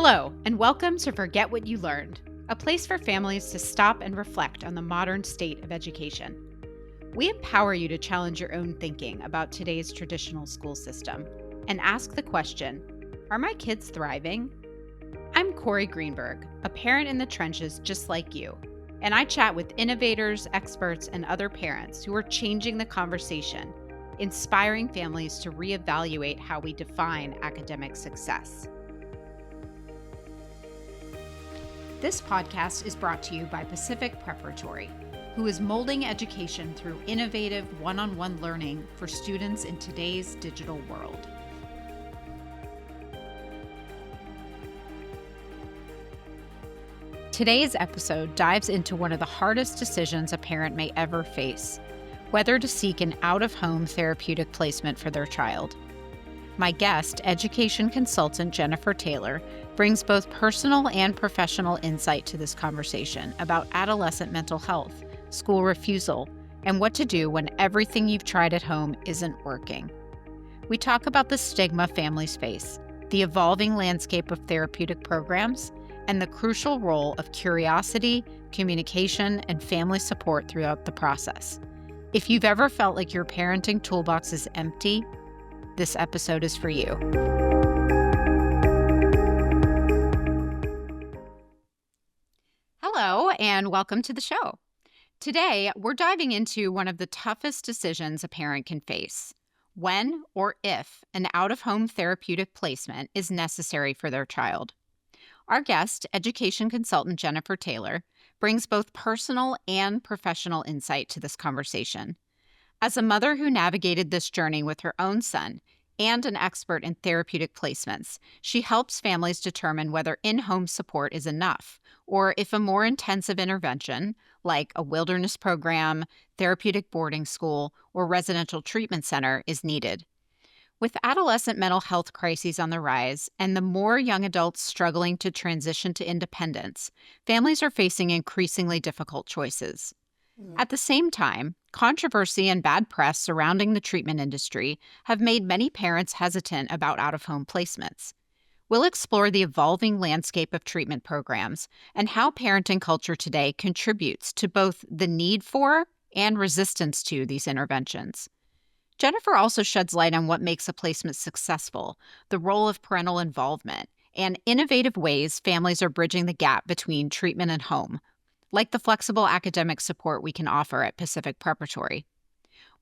Hello, and welcome to Forget What You Learned, a place for families to stop and reflect on the modern state of education. We empower you to challenge your own thinking about today's traditional school system and ask the question, are my kids thriving? I'm Corey Greenberg, a parent in the trenches just like you, and I chat with innovators, experts, and other parents who are changing the conversation, inspiring families to reevaluate how we define academic success. This podcast is brought to you by Preparatory, who is molding education through innovative one-on-one learning for students in today's digital world. Today's episode dives into one of the hardest decisions a parent may ever face, whether to seek an out-of-home therapeutic placement for their child. My guest, education consultant Jennifer Taylor, brings both personal and professional insight to this conversation about adolescent mental health, school refusal, and what to do when everything you've tried at home isn't working. We talk about the stigma families face, the evolving landscape of therapeutic programs, and the crucial role of curiosity, communication, and family support throughout the process. If you've ever felt like your parenting toolbox is empty, this episode is for you. Hello, and welcome to the show. Today, we're diving into one of the toughest decisions a parent can face: when or if an out-of-home therapeutic placement is necessary for their child. Our guest, education consultant Jennifer Taylor, brings both personal and professional insight to this conversation. As a mother who navigated this journey with her own son and an expert in therapeutic placements, she helps families determine whether in-home support is enough or if a more intensive intervention, like a wilderness program, therapeutic boarding school, or residential treatment center, is needed. With adolescent mental health crises on the rise and the more young adults struggling to transition to independence, families are facing increasingly difficult choices. At the same time, controversy and bad press surrounding the treatment industry have made many parents hesitant about out-of-home placements. We'll explore the evolving landscape of treatment programs and how parenting culture today contributes to both the need for and resistance to these interventions. Jennifer also sheds light on what makes a placement successful, the role of parental involvement, and innovative ways families are bridging the gap between treatment and home, like the flexible academic support we can offer at Pacific Preparatory.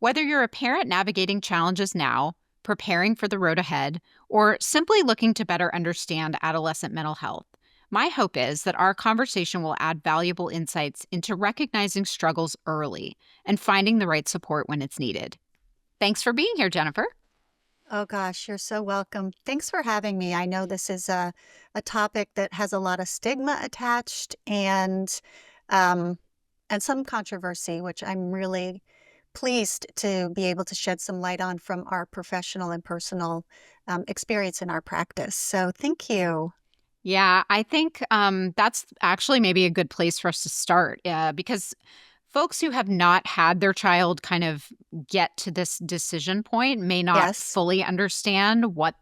Whether you're a parent navigating challenges now, preparing for the road ahead, or simply looking to better understand adolescent mental health, my hope is that our conversation will add valuable insights into recognizing struggles early and finding the right support when it's needed. Thanks for being here, Jennifer. Oh gosh, you're so welcome. Thanks for having me. I know this is a topic that has a lot of stigma attached and some controversy, which I'm really pleased to be able to shed some light on from our professional and personal experience in our practice. So thank you. Yeah, I think that's actually maybe a good place for us to start because folks who have not had their child kind of get to this decision point may not fully understand what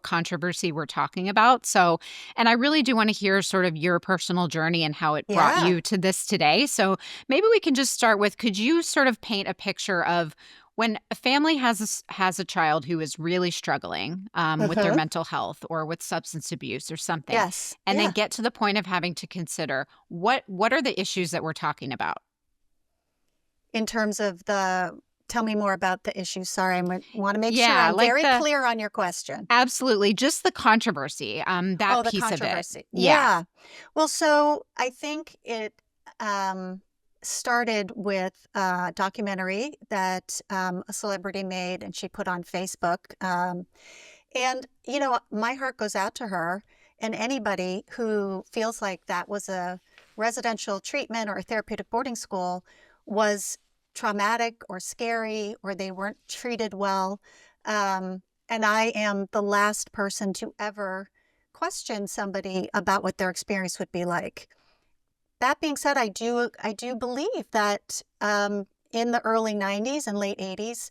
controversy we're talking about. So, and I really do want to hear sort of your personal journey and how it brought you to this today. So maybe we can just start with, could you sort of paint a picture of when a family has a child who is really struggling with their mental health or with substance abuse or something, and then get to the point of having to consider what are the issues that we're talking about? In terms of tell me more about the issue. Sorry, I want to make sure I'm very clear on your question. Absolutely. Just the controversy, that piece of it. Yeah. Well, so I think it started with a documentary that a celebrity made and she put on Facebook. And, you know, my heart goes out to her and anybody who feels like that was a residential treatment or a therapeutic boarding school was traumatic or scary or they weren't treated well. And I am the last person to ever question somebody about what their experience would be like. That being said, I do believe that in the early 90s and late 80s,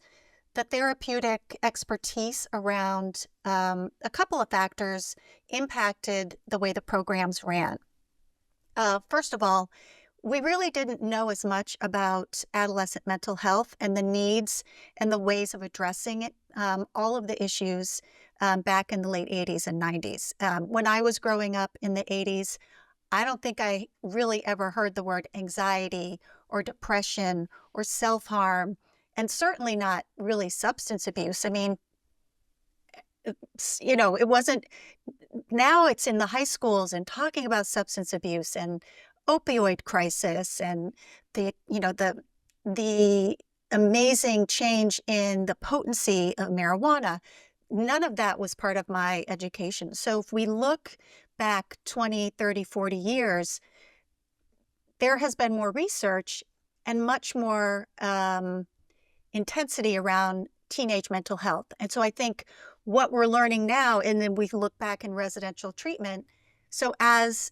The therapeutic expertise around a couple of factors impacted the way the programs ran. First of all, we really didn't know as much about adolescent mental health and the needs and the ways of addressing it, all of the issues back in the late 80s and 90s. When I was growing up in the 80s, I don't think I really ever heard the word anxiety or depression or self harm, and certainly not really substance abuse. I mean, it wasn't. Now it's in the high schools and talking about substance abuse and opioid crisis and the amazing change in the potency of marijuana. None of that was part of my education. So if we look back 20, 30, 40 years, there has been more research and much more intensity around teenage mental health. And so I think what we're learning now, and then we look back in residential treatment. So as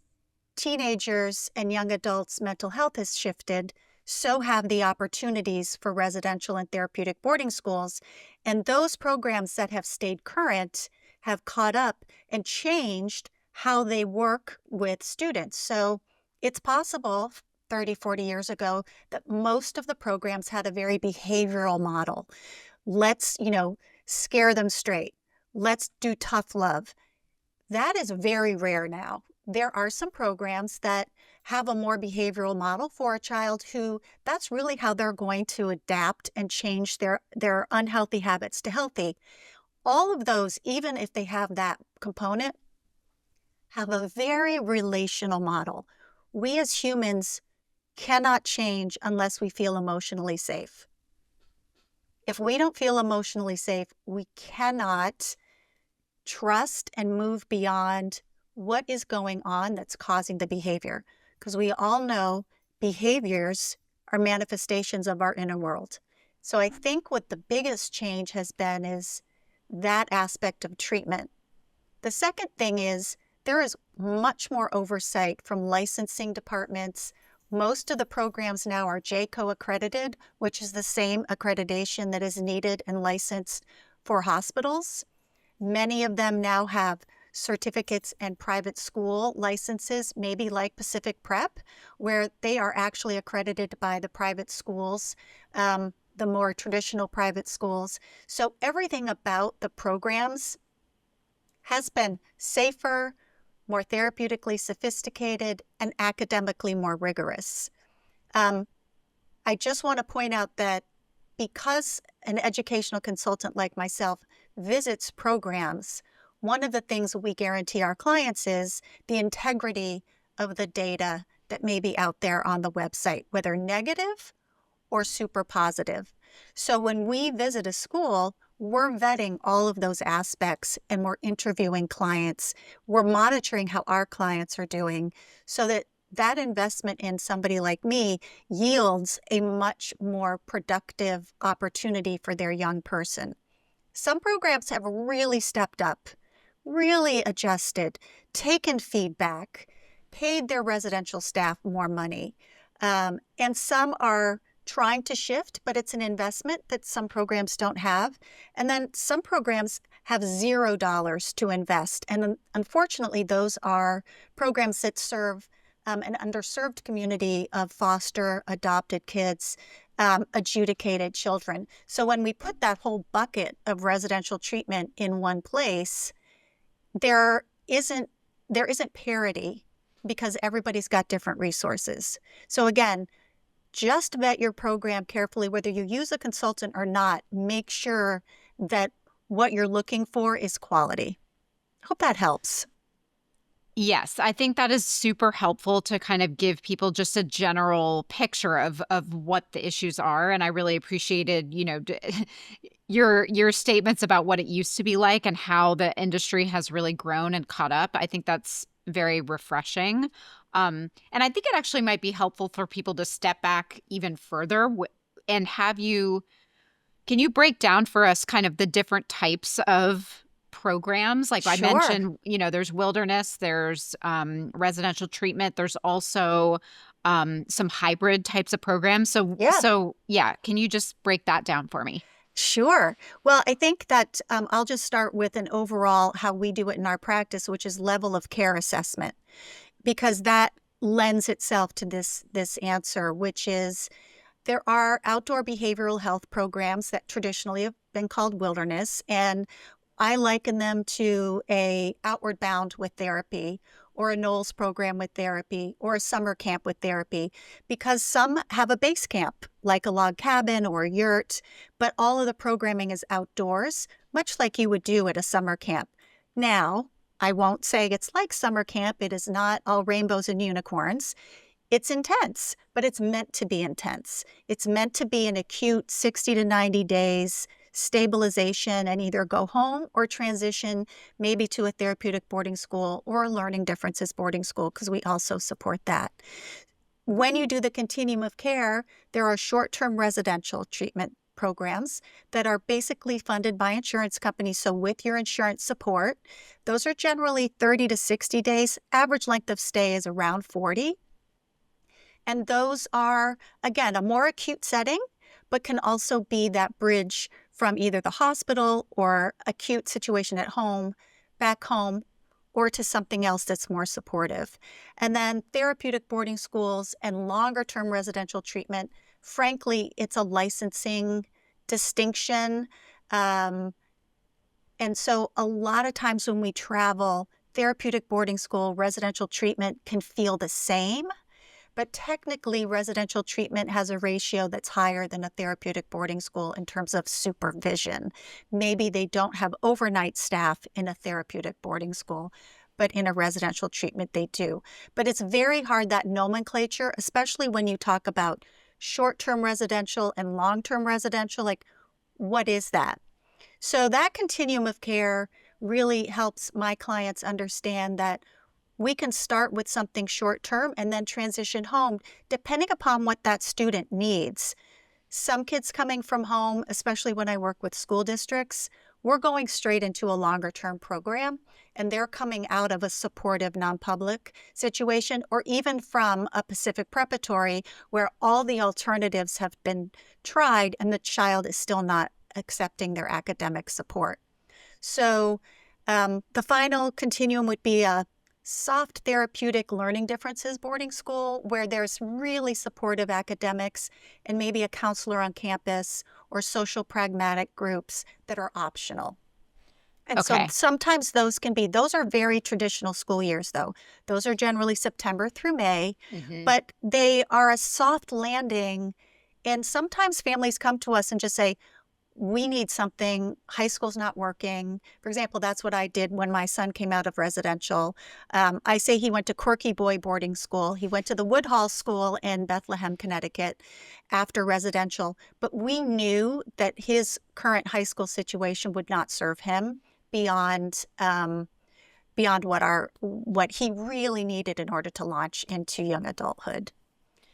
teenagers and young adults' mental health has shifted, so have the opportunities for residential and therapeutic boarding schools. And those programs that have stayed current have caught up and changed how they work with students. So it's possible 30, 40 years ago that most of the programs had a very behavioral model. Let's, scare them straight. Let's do tough love. That is very rare now. There are some programs that have a more behavioral model for a child who that's really how they're going to adapt and change their unhealthy habits to healthy. All of those, even if they have that component, have a very relational model. We as humans cannot change unless we feel emotionally safe. If we don't feel emotionally safe, we cannot trust and move beyond what is going on that's causing the behavior. Because we all know behaviors are manifestations of our inner world. So I think what the biggest change has been is that aspect of treatment. The second thing is there is much more oversight from licensing departments. Most of the programs now are JCO accredited, which is the same accreditation that is needed and licensed for hospitals. Many of them now have certificates and private school licenses, maybe like Pacific Prep, where they are actually accredited by the private schools, the more traditional private schools. So everything about the programs has been safer, more therapeutically sophisticated, and academically more rigorous. I just want to point out that because an educational consultant like myself visits programs, one of the things we guarantee our clients is the integrity of the data that may be out there on the website, whether negative or super positive. So when we visit a school, we're vetting all of those aspects and we're interviewing clients. We're monitoring how our clients are doing so that that investment in somebody like me yields a much more productive opportunity for their young person. Some programs have really stepped up, really adjusted, taken feedback, paid their residential staff more money. And some are trying to shift, but it's an investment that some programs don't have. And then some programs have $0 to invest. And unfortunately, those are programs that serve an underserved community of foster adopted kids, adjudicated children. So when we put that whole bucket of residential treatment in one place, there isn't parity because everybody's got different resources. So again, just vet your program carefully, whether you use a consultant or not. Make sure that what you're looking for is quality. Hope that helps. Yes, I think that is super helpful to kind of give people just a general picture of what the issues are, and I really appreciated, your statements about what it used to be like and how the industry has really grown and caught up. I think that's very refreshing. And I think it actually might be helpful for people to step back even further and have you can you break down for us kind of the different types of programs? Like I Sure. mentioned, there's wilderness, there's residential treatment, there's also some hybrid types of programs. So, Yeah. so yeah, can you just break that down for me? Sure. Well, I think that I'll just start with an overall how we do it in our practice, which is level of care assessment, because that lends itself to this answer, which is there are outdoor behavioral health programs that traditionally have been called wilderness, and I liken them to a Outward Bound with therapy or a Knowles program with therapy or a summer camp with therapy because some have a base camp like a log cabin or a yurt, but all of the programming is outdoors, much like you would do at a summer camp. Now, I won't say it's like summer camp. It is not all rainbows and unicorns. It's intense, but it's meant to be intense. It's meant to be an acute 60 to 90 days stabilization and either go home or transition maybe to a therapeutic boarding school or a learning differences boarding school because we also support that. When you do the continuum of care, there are short-term residential treatment programs that are basically funded by insurance companies. So with your insurance support, those are generally 30 to 60 days. Average length of stay is around 40. And those are, again, a more acute setting, but can also be that bridge from either the hospital or acute situation at home, back home, or to something else that's more supportive. And then therapeutic boarding schools and longer term residential treatment, frankly, it's a licensing distinction. Um, and so a lot of times when we travel, therapeutic boarding school, residential treatment can feel the same. But technically, residential treatment has a ratio that's higher than a therapeutic boarding school in terms of supervision. Maybe they don't have overnight staff in a therapeutic boarding school, but in a residential treatment, they do. But it's very hard, that nomenclature, especially when you talk about short-term residential and long-term residential, like what is that? So that continuum of care really helps my clients understand that we can start with something short term and then transition home depending upon what that student needs. Some kids coming from home, especially when I work with school districts, we're going straight into a longer term program and they're coming out of a supportive non-public situation or even from a Pacific Preparatory where all the alternatives have been tried and the child is still not accepting their academic support. So the final continuum would be a soft therapeutic learning differences boarding school where there's really supportive academics and maybe a counselor on campus or social pragmatic groups that are optional. And so Okay. sometimes those are very traditional school years though. Those are generally September through May, Hmm. but they are a soft landing. And sometimes families come to us and just say, we need something. High school's not working. For example, that's what I did when my son came out of residential. I say he went to Quirky Boy boarding school. He went to the Woodhall School in Bethlehem, Connecticut after residential. But we knew that his current high school situation would not serve him beyond beyond what he really needed in order to launch into young adulthood.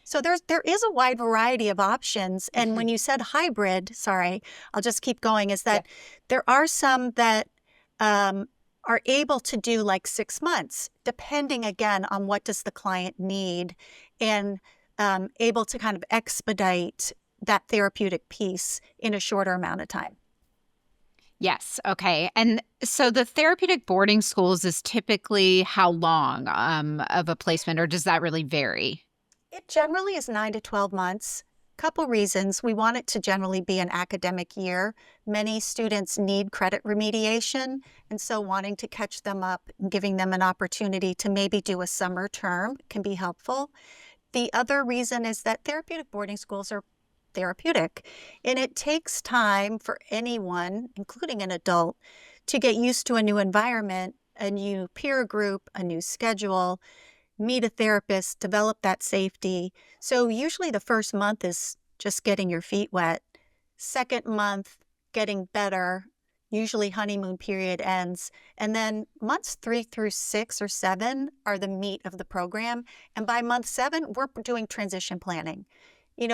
So there is a wide variety of options. And Hmm. when you said hybrid, sorry, I'll just keep going, is Yeah. that there are some that um, are able to do like 6 months, depending again on what does the client need, and able to kind of expedite that therapeutic piece in a shorter amount of time. Yes. Okay. And so the therapeutic boarding schools is typically how long of a placement, or does that really vary? It generally is 9 to 12 months. Couple reasons. We want it to generally be an academic year. Many students need credit remediation, and so wanting to catch them up and giving them an opportunity to maybe do a summer term can be helpful. The other reason is that therapeutic boarding schools are therapeutic, and it takes time for anyone, including an adult, to get used to a new environment, a new peer group, a new schedule, meet a therapist, develop that safety. So usually the first month is just getting your feet wet. Second month, getting better. Usually honeymoon period ends. And then months 3 through 6 or 7 are the meat of the program. And by month 7, we're doing transition planning. We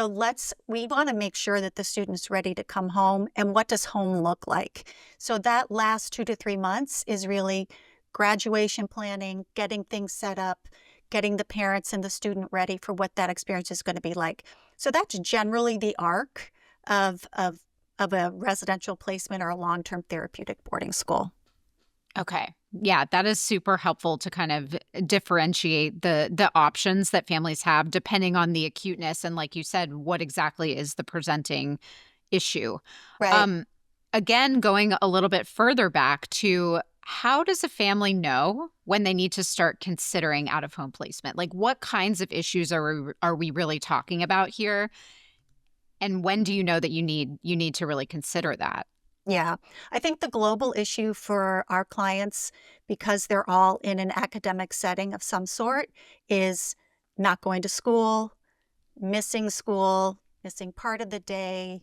want to make sure that the student's ready to come home. And what does home look like? So that last 2 to 3 months is really graduation planning, getting things set up, getting the parents and the student ready for what that experience is going to be like. So that's generally the arc of of a residential placement or a long-term therapeutic boarding school. Okay. Yeah, that is super helpful to kind of differentiate the options that families have depending on the acuteness and, like you said, what exactly is the presenting issue. Right. Um Again, going a little bit further back to how does a family know when they need to start considering out of home placement? Like what kinds of issues are we really talking about here? And when do you know that you need to really consider that? Yeah. I think the global issue for our clients, because they're all in an academic setting of some sort, is not going to school, missing part of the day,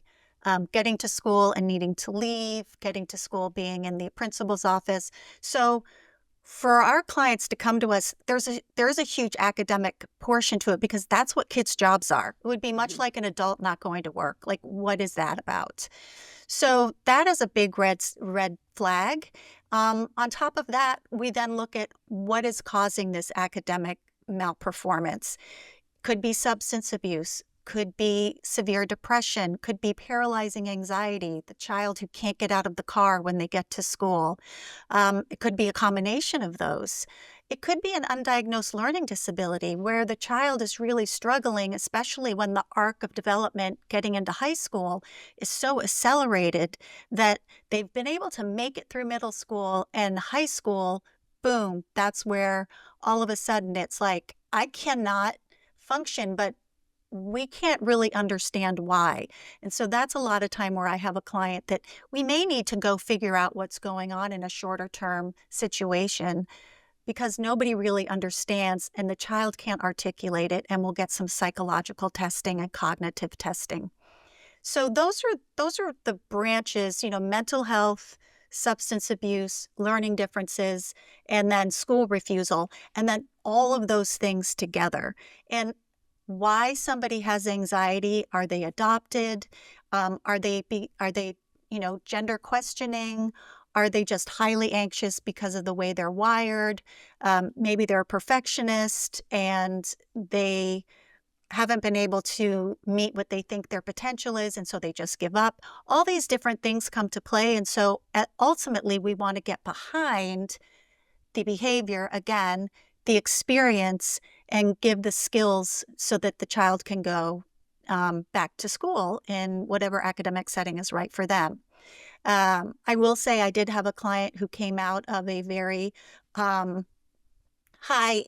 getting to school and needing to leave, getting to school being in the principal's office. So for our clients to come to us, there's a huge academic portion to it because that's what kids' jobs are. It would be much Mhm. like an adult not going to work. Like, what is that about? So that is a big red flag. On top of that, we then look at what is causing this academic malperformance. Could be substance abuse, could be severe depression, could be paralyzing anxiety, the child who can't get out of the car when they get to school. It could be a combination of those. It could be an undiagnosed learning disability where the child is really struggling, especially when the arc of development getting into high school is so accelerated that they've been able to make it through middle school and high school. Boom, that's where all of a sudden it's like, I cannot function, but we can't really understand why. And so that's a lot of time where I have a client that we may need to go figure out what's going on in a shorter term situation because nobody really understands and the child can't articulate it, and we'll get some psychological testing and cognitive testing. So those are the branches, mental health, substance abuse, learning differences, and then school refusal, and then all of those things together. And why somebody has anxiety? Are they adopted? Are they gender questioning? Are they just highly anxious because of the way they're wired? Maybe they're a perfectionist and they haven't been able to meet what they think their potential is, and so they just give up. All these different things come to play, and so ultimately we want to get behind the behavior again, the experience, and give the skills so that the child can go back to school in whatever academic setting is right for them. I will say I did have a client who came out of a very high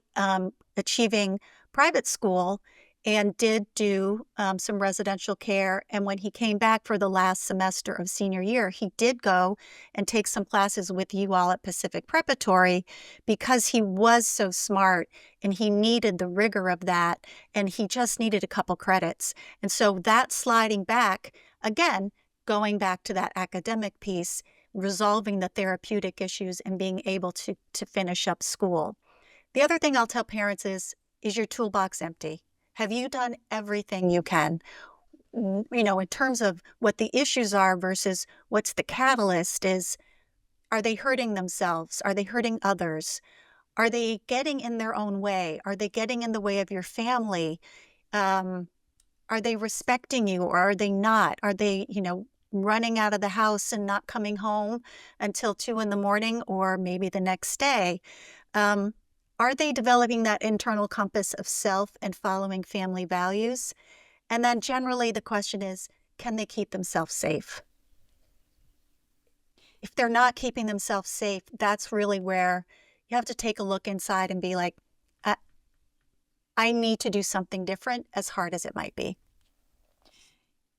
achieving private school and did do some residential care. And when he came back for the last semester of senior year, he did go and take some classes with you all at Pacific Preparatory because he was so smart and he needed the rigor of that. And he just needed a couple credits. And so that sliding back, again, going back to that academic piece, resolving the therapeutic issues and being able to finish up school. The other thing I'll tell parents is your toolbox empty? Have you done everything you can? In terms of what the issues are versus what's the catalyst is, are they hurting themselves? Are they hurting others? Are they getting in their own way? Are they getting in the way of your family? Um, are they respecting you or are they not? Are they, running out of the house and not coming home until 2 in the morning or maybe the next day? Um, are they developing that internal compass of self and following family values? And then generally the question is, can they keep themselves safe? If they're not keeping themselves safe, that's really where you have to take a look inside and be like, I, I need to do something different, as hard as it might be.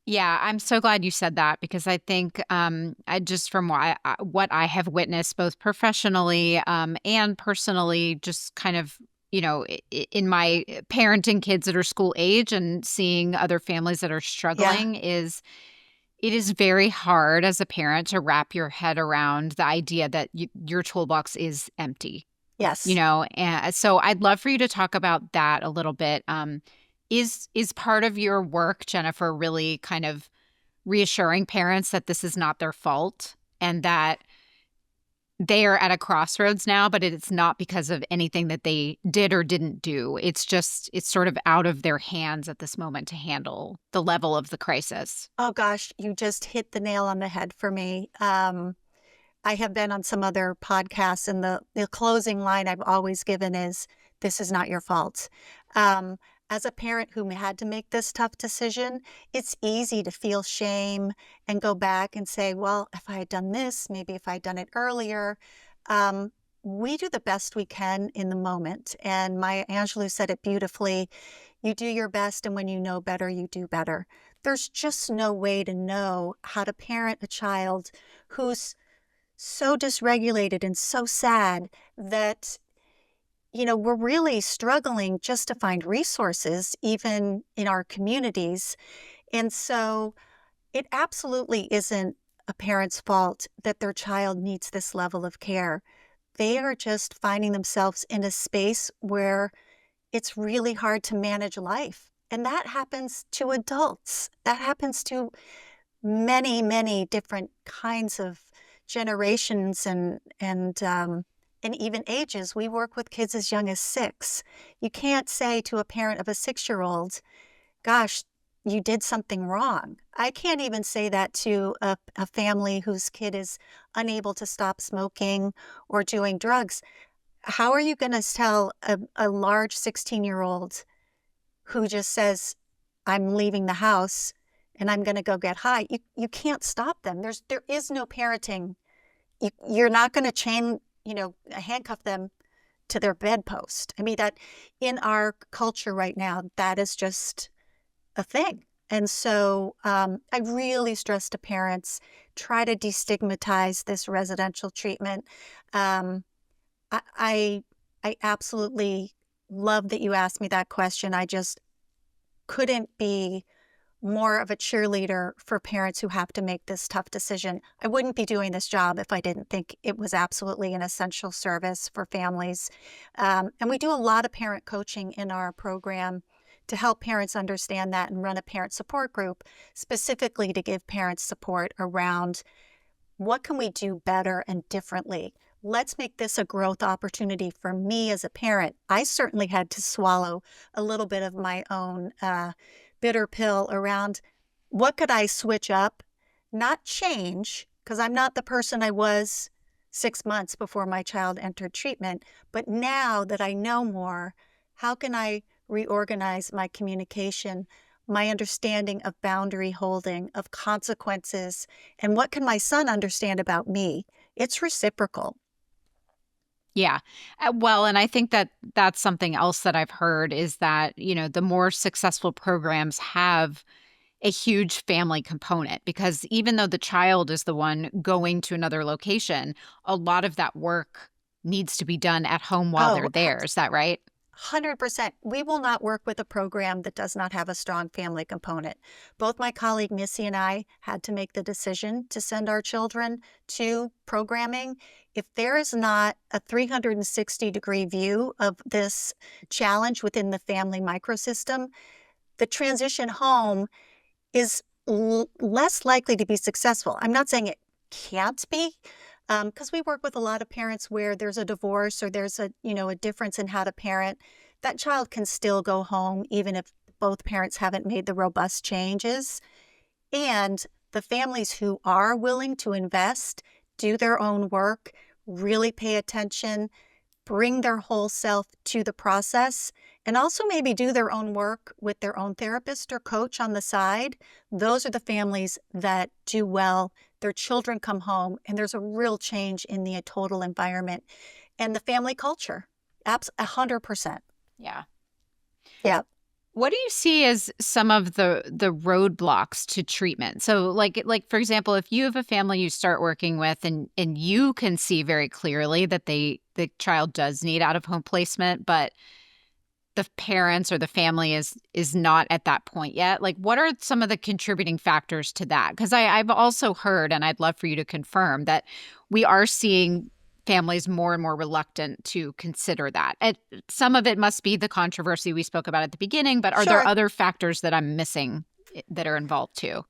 Yeah, I'm so glad you said that because I think I just from what I have witnessed both professionally and personally, just kind of in my parenting kids that are school age and seeing other families that are Yeah. struggling is it is very hard as a parent to wrap your head around the idea that your toolbox is empty. Yes. And so I'd love for you to talk about that a little bit. Is part of your work, Jennifer, really kind of reassuring parents that this is not their fault and that they are at a crossroads now, but it's not because of anything that they did or didn't do. It's sort of out of their hands at this moment to handle the level of the crisis. Oh gosh, you just hit the nail on the head for me. I have been on some other podcasts, and the closing line I've always given is, "This is not your fault." Um, as a parent who had to make this tough decision, it's easy to feel shame and go back and say, "Well, if I had done this, maybe if I had done it earlier." Um, we do the best we can in the moment, and Maya Angelou said it beautifully. You do your best, and when you know better, you do better. There's just no way to know how to parent a child who's so dysregulated and so sad that, we're really struggling just to find resources, even in our communities. And so it absolutely isn't a parent's fault that their child needs this level of care. They are just finding themselves in a space where it's really hard to manage life. And that happens to adults. That happens to many, many different kinds of generations and even ages. We work with kids as young as 6. You can't say to a parent of a 6-year-old, "Gosh, you did something wrong." I can't even say that to a family whose kid is unable to stop smoking or doing drugs. How are you going to tell a large 16-year-old who just says, "I'm leaving the house and I'm going to go get high"? You can't stop them. There is no parenting. You're not going to handcuff them to their bedpost. I mean, that in our culture right now, that is just a thing. And so I really stress to parents, try to destigmatize this residential treatment. Um, I, I I absolutely love that you asked me that question. I just couldn't be more of a cheerleader for parents who have to make this tough decision. I wouldn't be doing this job if I didn't think it was absolutely an essential service for families. And we do a lot of parent coaching in our program to help parents understand that, and run a parent support group specifically to give parents support around what can we do better and differently. Let's make this a growth opportunity for me as a parent. I certainly had to swallow a little bit of my own bitter pill around what could I switch up, not change, because I'm not the person I was 6 months before my child entered treatment. But now that I know more, how can I reorganize my communication, my understanding of boundary holding, of consequences, and what can my son understand about me? It's reciprocal. Yeah. Well, and I think that that's something else that I've heard is that, the more successful programs have a huge family component because even though the child is the one going to another location, a lot of that work needs to be done at home while they're Oh, there. Is that right? 100%. We will not work with a program that does not have a strong family component. Both my colleague Missy and I had to make the decision to send our children to programming. If there is not a 360-degree view of this challenge within the family microsystem, the transition home is less likely to be successful. I'm not saying it can't be, because we work with a lot of parents where there's a divorce or there's a difference in how to parent. That child can still go home even if both parents haven't made the robust changes. And the families who are willing to invest, do their own work, really pay attention, bring their whole self to the process, and also maybe do their own work with their own therapist or coach on the side. Those are the families that do well. Their children come home, and there's a real change in the total environment and the family culture. 100%. Yeah. Yeah. What do you see as some of the roadblocks to treatment? So like for example, if you have a family you start working with and you can see very clearly that the child does need out of home placement, but the parents or the family is not at that point yet. Like what are some of the contributing factors to that? Because I've also heard, and I'd love for you to confirm, that we are seeing families more and more reluctant to consider that. And some of it must be the controversy we spoke about at the beginning, but are there Sure. other factors that I'm missing that are involved too?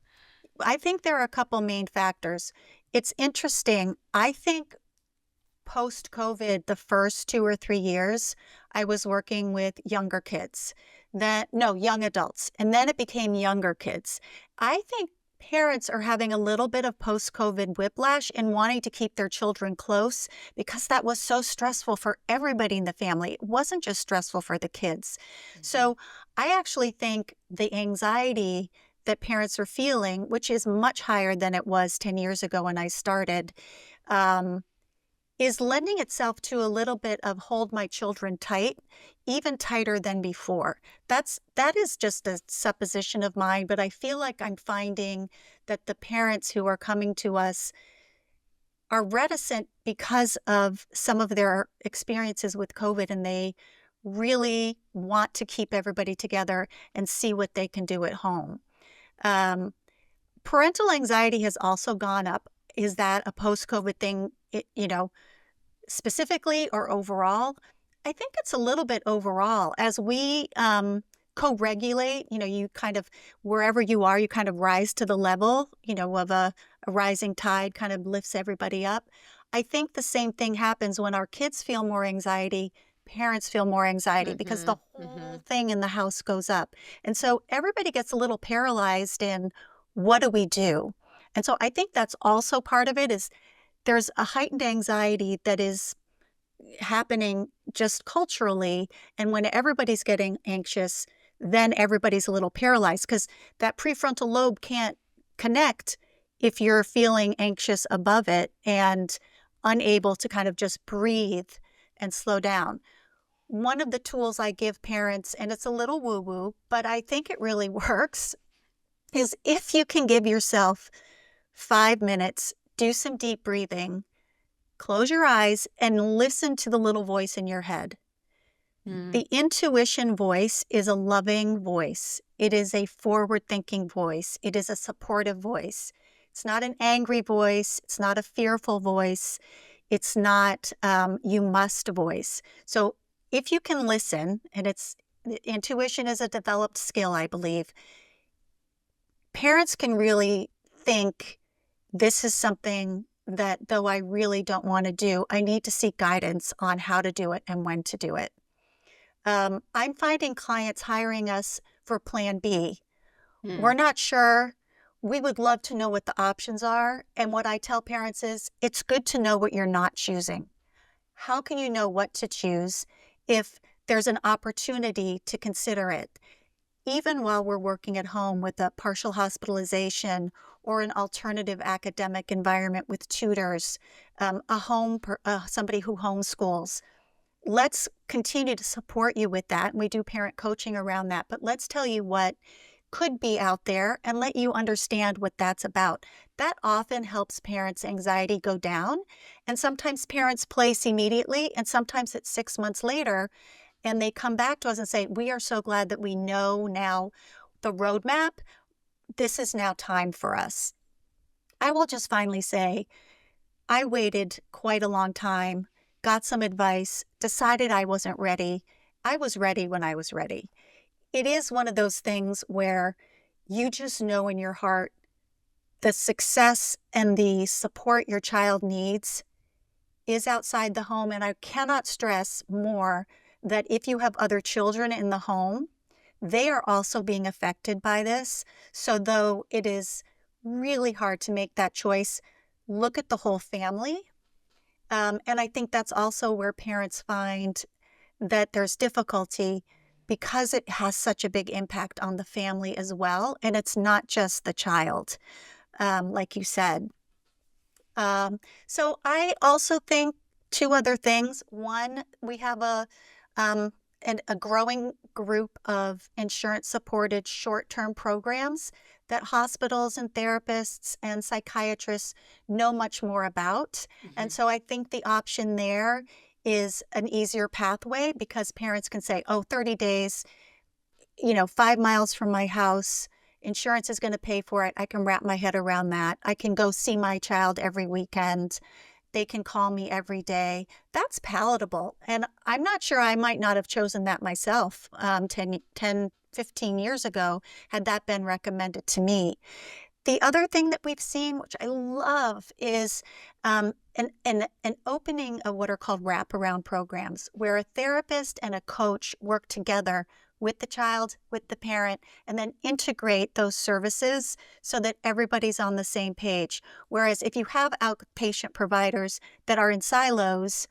I think there are a couple main factors. It's interesting. I think post COVID, the first 2 or 3 years, I was working with younger kids, no, young adults, and then it became younger kids. I think parents are having a little bit of post COVID whiplash and wanting to keep their children close because that was so stressful for everybody in the family. It wasn't just stressful for the kids. Mhm. So I actually think the anxiety that parents are feeling, which is much higher than it was 10 years ago when I started, um, is lending itself to a little bit of hold my children tight, even tighter than before. That is just a supposition of mine, but I feel like I'm finding that the parents who are coming to us are reticent because of some of their experiences with COVID, and they really want to keep everybody together and see what they can do at home. Um, Parental anxiety has also gone up. Is that a post-COVID thing? Specifically or overall? I think it's a little bit overall. As we co-regulate, you kind of, wherever you are, you kind of rise to the level, of a rising tide kind of lifts everybody up. I think the same thing happens when our kids feel more anxiety, parents feel more anxiety because the Mhm. whole Mhm. thing in the house goes up. And so everybody gets a little paralyzed in what do we do? And so I think that's also part of it is there's a heightened anxiety that is happening just culturally. And when everybody's getting anxious, then everybody's a little paralyzed because that prefrontal lobe can't connect if you're feeling anxious above it and unable to kind of just breathe and slow down. One of the tools I give parents, and it's a little woo woo, but I think it really works, is if you can give yourself 5 minutes, do some deep breathing, close your eyes and listen to the little voice in your head. Mm. The intuition voice is a loving voice. It is a forward thinking voice. It is a supportive voice. It's not an angry voice. It's not a fearful voice. It's not you must voice. So if you can listen, and intuition is a developed skill, I believe, parents can really think this is something that though I really don't want to do, I need to seek guidance on how to do it and when to do it. I'm finding clients hiring us for Plan B. We're Mm. not sure. We would love to know what the options are. And what I tell parents is it's good to know what you're not choosing. How can you know what to choose if there's an opportunity to consider it? Even while we're working at home with a partial hospitalization or an alternative academic environment with tutors, somebody who homeschools, let's continue to support you with that. And we do parent coaching around that, but let's tell you what could be out there and let you understand what that's about. That often helps parents' anxiety go down. And sometimes parents place immediately, and sometimes it's 6 months later, and they come back to us and say, we are so glad that we know now the roadmap. This is now time for us. I will just finally say, I waited quite a long time, got some advice, decided I wasn't ready. I was ready when I was ready. It is one of those things where you just know in your heart the success and the support your child needs is outside the home. And I cannot stress more that if you have other children in the home, they are also being affected by this. So, though it is really hard to make that choice, look at the whole family. And I think that's also where parents find that there's difficulty because it has such a big impact on the family as well. And it's not just the child, like you said. So I also think two other things. One, we have um, a growing group of insurance supported short term programs that hospitals and therapists and psychiatrists know much more about. And Mhm. so I think the option there is an easier pathway because parents can say, oh, 30 days, 5 miles from my house. Insurance is going to pay for it. I can wrap my head around that. I can go see my child every weekend. They can call me every day. That's palatable. And I'm not sure I might not have chosen that myself 15 years ago had that been recommended to me. The other thing that we've seen, which I love, is an opening of what are called wraparound programs, where a therapist and a coach work together with the child, with the parent, and then integrate those services so that everybody's on the same page. Whereas if you have outpatient providers that are in silos,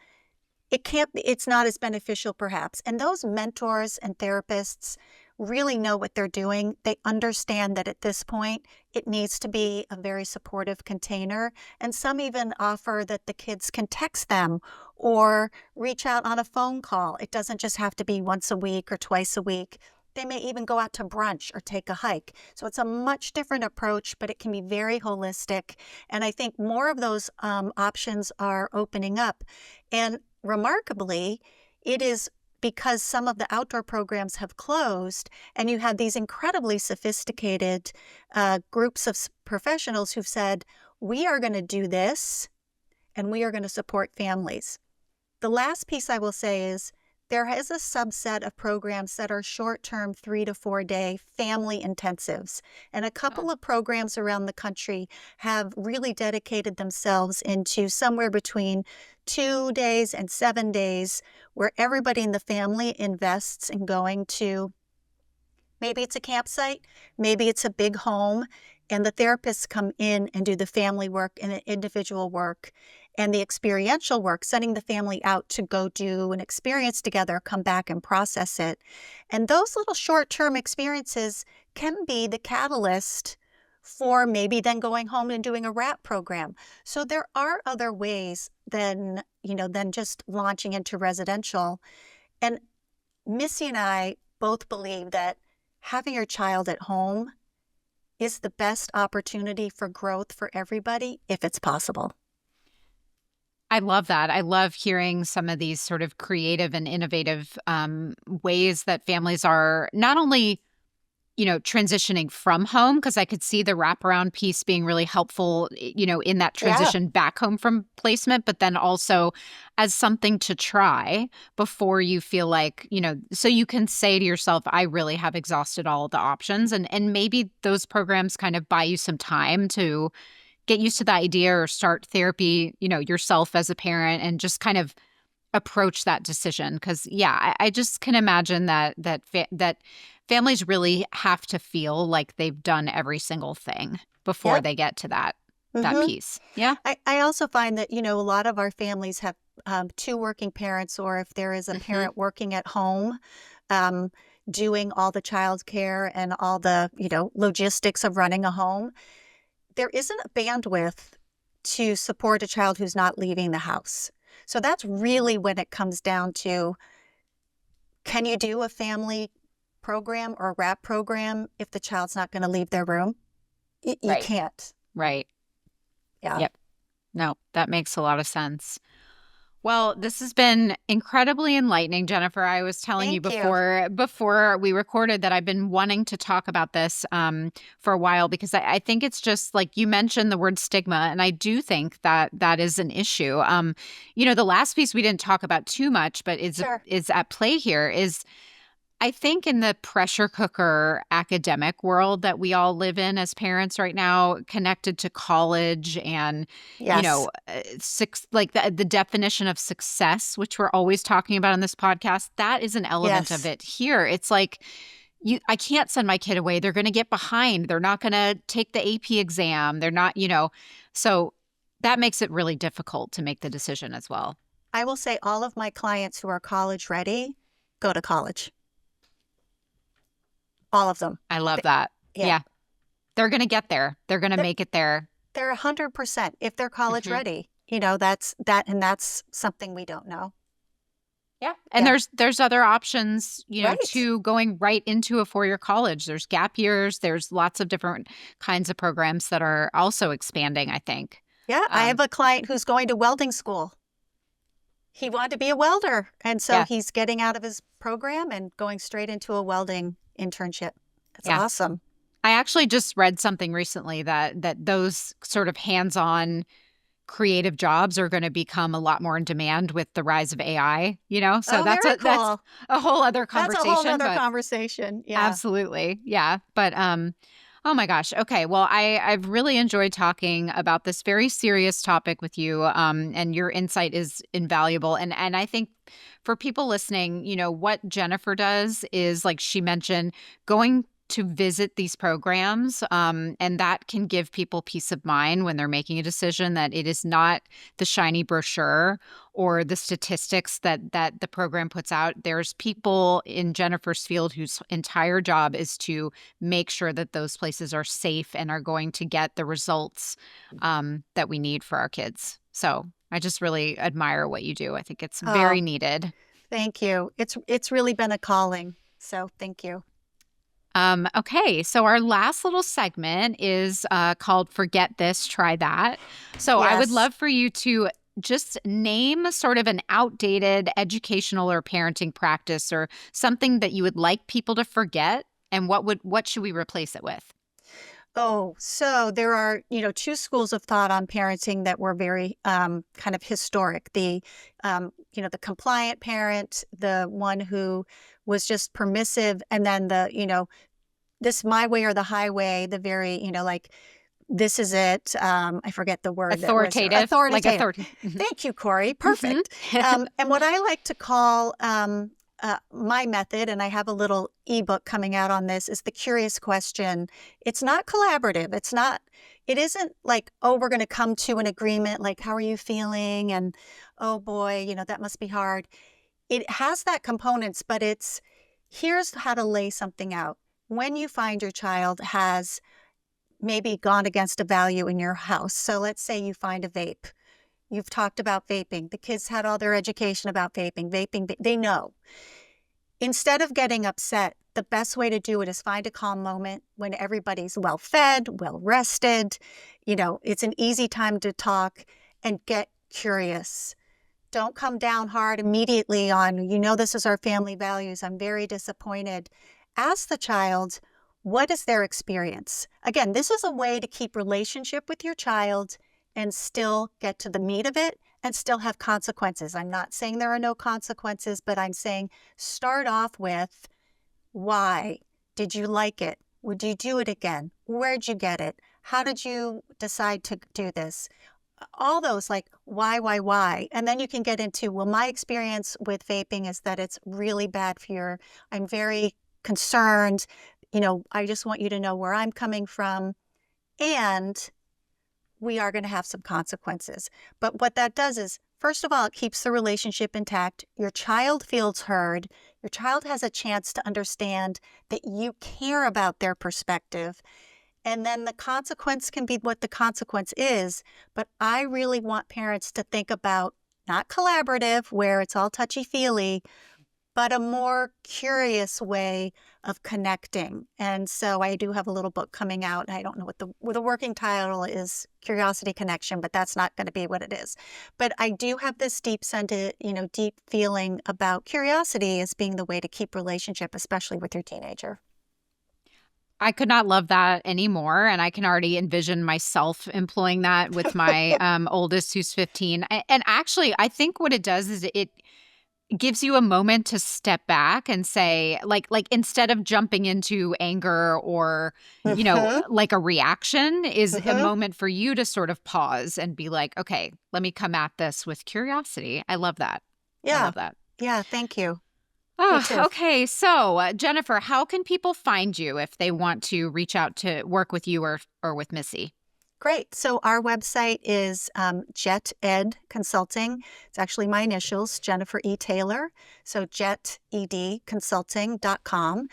it's not as beneficial perhaps. And those mentors and therapists really know what they're doing. They understand that at this point, it needs to be a very supportive container. And some even offer that the kids can text them or reach out on a phone call. It doesn't just have to be once a week or twice a week. They may even go out to brunch or take a hike. So it's a much different approach, but it can be very holistic. And I think more of those options are opening up. And remarkably, it is because some of the outdoor programs have closed, and you have these incredibly sophisticated groups of professionals who've said, we are going to do this, and we are going to support families. The last piece I will say is there is a subset of programs that are short-term 3 to 4 day family intensives. And a couple Oh, of programs around the country have really dedicated themselves into somewhere between 2 days and 7 days, where everybody in the family invests in going to, maybe it's a campsite, maybe it's a big home, and the therapists come in and do the family work and the individual work and the experiential work, sending the family out to go do an experience together, come back and process it. And those little short-term experiences can be the catalyst for maybe then going home and doing a wrap program. So there are other ways than just launching into residential. And Missy and I both believe that having your child at home is the best opportunity for growth for everybody if it's possible. I love that. I love hearing some of these sort of creative and innovative ways that families are not only, transitioning from home, because I could see the wraparound piece being really helpful, in that Yeah. transition back home from placement, but then also as something to try before you feel like, so you can say to yourself, I really have exhausted all of the options. And maybe those programs kind of buy you some time to get used to the idea or start therapy, yourself as a parent and just kind of approach that decision. Because yeah, I just can imagine that families really have to feel like they've done every single thing before Yep. they get to that Hmm. piece. Yeah. I also find that, a lot of our families have two working parents, or if there is a Hmm. parent working at home, um, doing all the child care and all the, logistics of running a home, there isn't a bandwidth to support a child who's not leaving the house. So that's really when it comes down to, can you do a family program or a wrap program if the child's not going to leave their room? You Right. can't. Right. Yeah. Yep. No, that makes a lot of sense. Well, this has been incredibly enlightening, Jennifer. I was telling you Thank you. before we recorded that I've been wanting to talk about this for a while because I think it's just like you mentioned the word stigma, and I do think that that is an issue. The last piece we didn't talk about too much, but Sure. is at play here is I think in the pressure cooker academic world that we all live in as parents right now, connected to college and, Yes. like the definition of success, which we're always talking about on this podcast, that is an element of Yes. it here. It's like, I can't send my kid away. They're going to get behind. They're not going to take the AP exam. They're not, so that makes it really difficult to make the decision as well. I will say all of my clients who are college ready go to college. All of them. I love Th- that. Yeah. Yeah. They're going to get there. They're going to They're, make it there. they're 100% if they're college Mhm. ready. And that's something we don't know. Yeah. And Yeah. there's other options, Right. to going right into a four-year college. There's gap years, there's lots of different kinds of programs that are also expanding, I think. Yeah. I have Um, a client who's going to welding school. He wanted to be a welder. And so yeah. he's getting out of his program and going straight into a welding internship. That's Yeah. awesome. I actually just read something recently that those sort of hands-on creative jobs are going to become a lot more in demand with the rise of AI. So Oh, very that's cool. a whole other That's a whole conversation, other but conversation. Yeah. absolutely. Yeah. But Oh my gosh. Okay. Well, I've really enjoyed talking about this very serious topic with you. And your insight is invaluable. And I think for people listening, what Jennifer does is, like she mentioned, going to visit these programs. And that can give people peace of mind when they're making a decision, that it is not the shiny brochure or the statistics that the program puts out. There's people in Jennifer's field whose entire job is to make sure that those places are safe and are going to get the results that we need for our kids. So I just really admire what you do. I think it's very Oh, needed. thank you. It's really been a calling. So thank you. Okay, so our last little segment is called Forget This, Try That. So I would Yes. love for you to just name sort of an outdated educational or parenting practice or something that you would like people to forget, and what should we replace it with? Oh, so there are, two schools of thought on parenting that were very kind of historic. The compliant parent, the one who was just permissive, and then this my way or the highway, the very, like, this is it. I forget the word that was Authoritative, like authoritative. authority. Mhm. Thank you, Corey. Mhm. Perfect. And what I like to call my method, and I have a little ebook coming out on this, is the curious question. It's not collaborative. It isn't like, oh, we're going to come to an agreement, like, how are you feeling? And oh boy, that must be hard. It has that components, but here's how to lay something out. When you find your child has maybe gone against a value in your house. So let's say you find a vape. You've talked about vaping. The kids had all their education about vaping. They know. Instead of getting upset, the best way to do it is find a calm moment when everybody's well fed, well rested. It's an easy time to talk and get curious. Don't come down hard immediately on, this is our family values. I'm very disappointed. Ask the child, what is their experience? Again, this is a way to keep relationship with your child and still get to the meat of it and still have consequences. I'm not saying there are no consequences, but I'm saying start off with why? Did you like it? Would you do it again? Where'd you get it? How did you decide to do this? All those, like, why? And then you can get into, well, my experience with vaping is that it's really bad for I'm very concerned. I just want you to know where I'm coming from. And we are going to have some consequences. But what that does is, first of all, it keeps the relationship intact. Your child feels heard. Your child has a chance to understand that you care about their perspective. And then the consequence can be what the consequence is. But I really want parents to think about not collaborative, where it's all touchy-feely, but a more curious way of connecting. And so I do have a little book coming out. I don't know what the working title is, Curiosity Connection, but that's not going to be what it is. But I do have this deep feeling about curiosity as being the way to keep relationship, especially with your teenager. I could not love that anymore, and I can already envision myself employing that with my oldest, who's 15. And actually, I think what it does is it gives you a moment to step back and say, like instead of jumping into anger or, Mm-hmm. like a reaction, is a Mm-hmm. moment for you to sort of pause and be like, okay, let me come at this with curiosity. I love that. I Yeah. love that. Yeah. Thank you. Me Oh, too. okay. So, Jennifer, how can people find you if they want to reach out to work with you or with Missy? Great. So our website is Jet Ed Consulting. It's actually my initials, Jennifer E. Taylor. So jetedconsulting.com.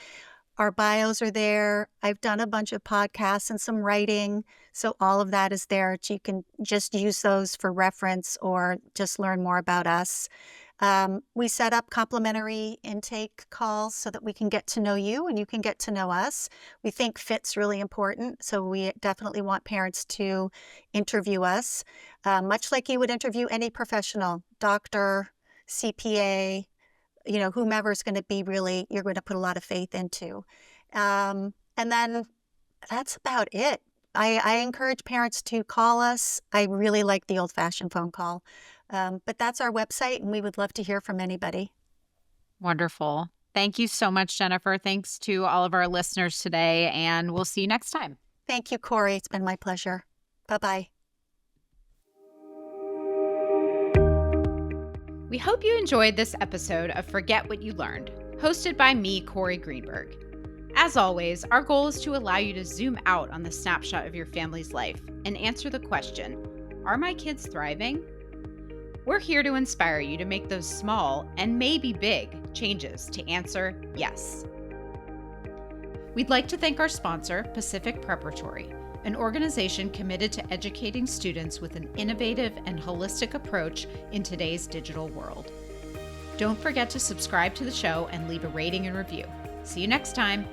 Our bios are there. I've done a bunch of podcasts and some writing. So all of that is there. You can just use those for reference or just learn more about us. We set up complimentary intake calls so that we can get to know you and you can get to know us. We think fit's really important, so we definitely want parents to interview us, much like you would interview any professional, doctor, CPA, whomever's going to be really, you're going to put a lot of faith into. And then that's about it. I encourage parents to call us. I really like the old-fashioned phone call. But that's our website, and we would love to hear from anybody. Wonderful. Thank you so much, Jennifer. Thanks to all of our listeners today, and we'll see you next time. Thank you, Corey. It's been my pleasure. Bye-bye. We hope you enjoyed this episode of Forget What You Learned, hosted by me, Corey Greenberg. As always, our goal is to allow you to zoom out on the snapshot of your family's life and answer the question, are my kids thriving? We're here to inspire you to make those small and maybe big changes to answer yes. We'd like to thank our sponsor, Pacific Preparatory, an organization committed to educating students with an innovative and holistic approach in today's digital world. Don't forget to subscribe to the show and leave a rating and review. See you next time.